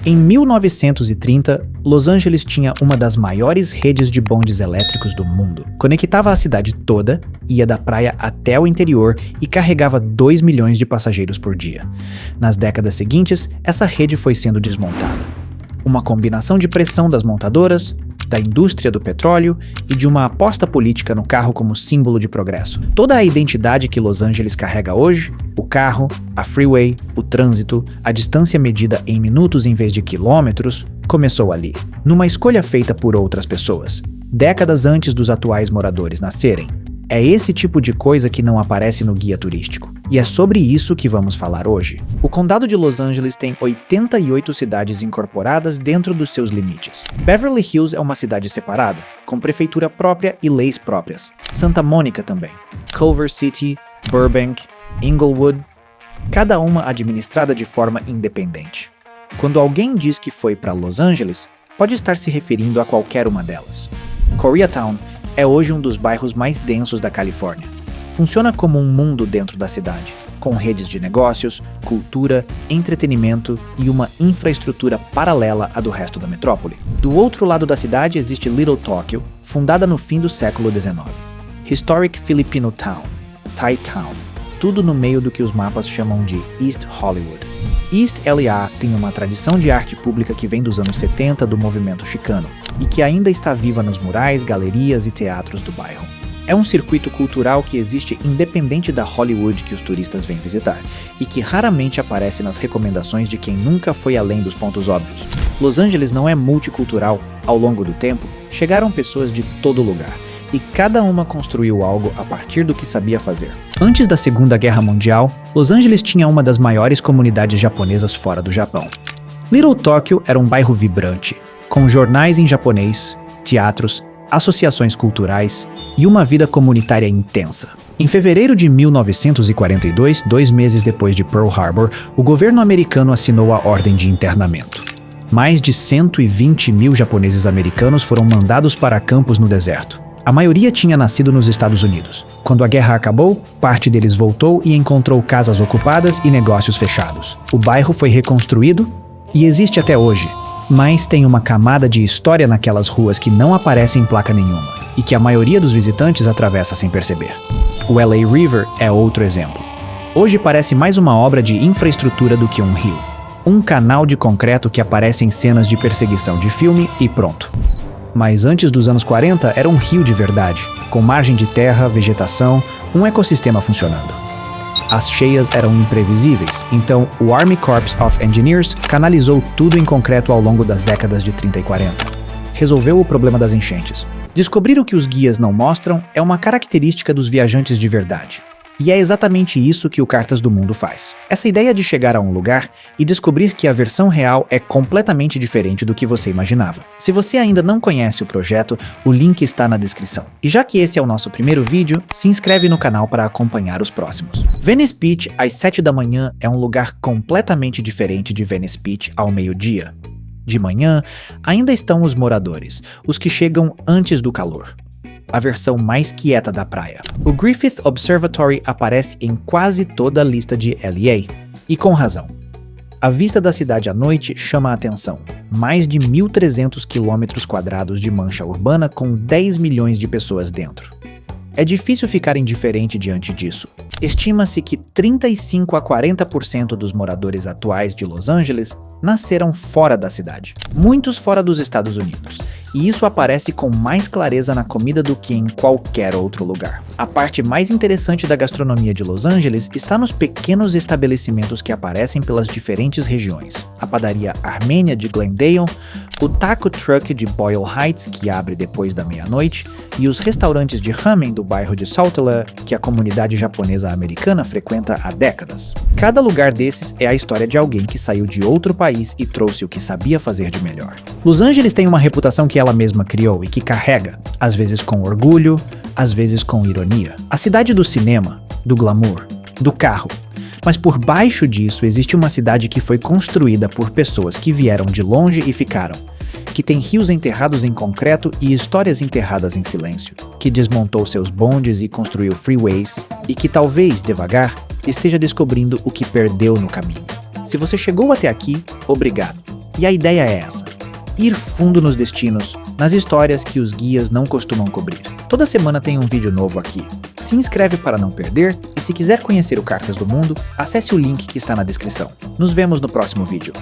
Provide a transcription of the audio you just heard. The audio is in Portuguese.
Em 1930, Los Angeles tinha uma das maiores redes de bondes elétricos do mundo. Conectava a cidade toda, ia da praia até o interior e carregava 2 milhões de passageiros por dia. Nas décadas seguintes, essa rede foi sendo desmontada. Uma combinação de pressão das montadoras, da indústria do petróleo e de uma aposta política no carro como símbolo de progresso. Toda a identidade que Los Angeles carrega hoje, o carro, a freeway, o trânsito, a distância medida em minutos em vez de quilômetros, começou ali, numa escolha feita por outras pessoas, décadas antes dos atuais moradores nascerem. É esse tipo de coisa que não aparece no guia turístico. E é sobre isso que vamos falar hoje. O condado de Los Angeles tem 88 cidades incorporadas dentro dos seus limites. Beverly Hills é uma cidade separada, com prefeitura própria e leis próprias. Santa Mônica também. Culver City, Burbank, Inglewood, cada uma administrada de forma independente. Quando alguém diz que foi para Los Angeles, pode estar se referindo a qualquer uma delas. Koreatown é hoje um dos bairros mais densos da Califórnia. Funciona como um mundo dentro da cidade, com redes de negócios, cultura, entretenimento e uma infraestrutura paralela à do resto da metrópole. Do outro lado da cidade existe Little Tokyo, fundada no fim do século XIX. Historic Filipino Town, Thai Town, tudo no meio do que os mapas chamam de East Hollywood. East LA tem uma tradição de arte pública que vem dos anos 70 do movimento chicano e que ainda está viva nos murais, galerias e teatros do bairro. É um circuito cultural que existe independente da Hollywood que os turistas vêm visitar e que raramente aparece nas recomendações de quem nunca foi além dos pontos óbvios. Los Angeles não é multicultural. Ao longo do tempo, chegaram pessoas de todo lugar e cada uma construiu algo a partir do que sabia fazer. Antes da Segunda Guerra Mundial, Los Angeles tinha uma das maiores comunidades japonesas fora do Japão. Little Tokyo era um bairro vibrante, com jornais em japonês, teatros, associações culturais e uma vida comunitária intensa. Em fevereiro de 1942, 2 meses depois de Pearl Harbor, o governo americano assinou a Ordem de Internamento. Mais de 120 mil japoneses americanos foram mandados para campos no deserto. A maioria tinha nascido nos Estados Unidos. Quando a guerra acabou, parte deles voltou e encontrou casas ocupadas e negócios fechados. O bairro foi reconstruído e existe até hoje, mas tem uma camada de história naquelas ruas que não aparece em placa nenhuma e que a maioria dos visitantes atravessa sem perceber. O LA River é outro exemplo. Hoje parece mais uma obra de infraestrutura do que um rio. Um canal de concreto que aparece em cenas de perseguição de filme e pronto. Mas antes dos anos 40 era um rio de verdade, com margem de terra, vegetação, um ecossistema funcionando. As cheias eram imprevisíveis, então o Army Corps of Engineers canalizou tudo em concreto ao longo das décadas de 30 e 40. Resolveu o problema das enchentes. Descobrir o que os guias não mostram é uma característica dos viajantes de verdade. E é exatamente isso que o Cartas do Mundo faz. Essa ideia de chegar a um lugar e descobrir que a versão real é completamente diferente do que você imaginava. Se você ainda não conhece o projeto, o link está na descrição. E já que esse é o nosso primeiro vídeo, se inscreve no canal para acompanhar os próximos. Venice Beach, às 7 da manhã, é um lugar completamente diferente de Venice Beach ao meio-dia. De manhã, ainda estão os moradores, os que chegam antes do calor. A versão mais quieta da praia. O Griffith Observatory aparece em quase toda a lista de LA, e com razão. A vista da cidade à noite chama a atenção. Mais de 1.300 km² de mancha urbana com 10 milhões de pessoas dentro. É difícil ficar indiferente diante disso. Estima-se que 35 a 40% dos moradores atuais de Los Angeles nasceram fora da cidade, muitos fora dos Estados Unidos, e isso aparece com mais clareza na comida do que em qualquer outro lugar. A parte mais interessante da gastronomia de Los Angeles está nos pequenos estabelecimentos que aparecem pelas diferentes regiões. A padaria armênia de Glendale, o taco truck de Boyle Heights, que abre depois da meia-noite, e os restaurantes de ramen do bairro de Saltella, que a comunidade japonesa americana frequenta há décadas. Cada lugar desses é a história de alguém que saiu de outro país e trouxe o que sabia fazer de melhor. Los Angeles tem uma reputação que ela mesma criou e que carrega, às vezes com orgulho, às vezes com ironia. A cidade do cinema, do glamour, do carro. Mas por baixo disso existe uma cidade que foi construída por pessoas que vieram de longe e ficaram, que tem rios enterrados em concreto e histórias enterradas em silêncio, que desmontou seus bondes e construiu freeways, e que talvez, devagar, esteja descobrindo o que perdeu no caminho. Se você chegou até aqui, obrigado. E a ideia é essa: ir fundo nos destinos, nas histórias que os guias não costumam cobrir. Toda semana tem um vídeo novo aqui. Se inscreve para não perder e se quiser conhecer o Cartas do Mundo, acesse o link que está na descrição. Nos vemos no próximo vídeo.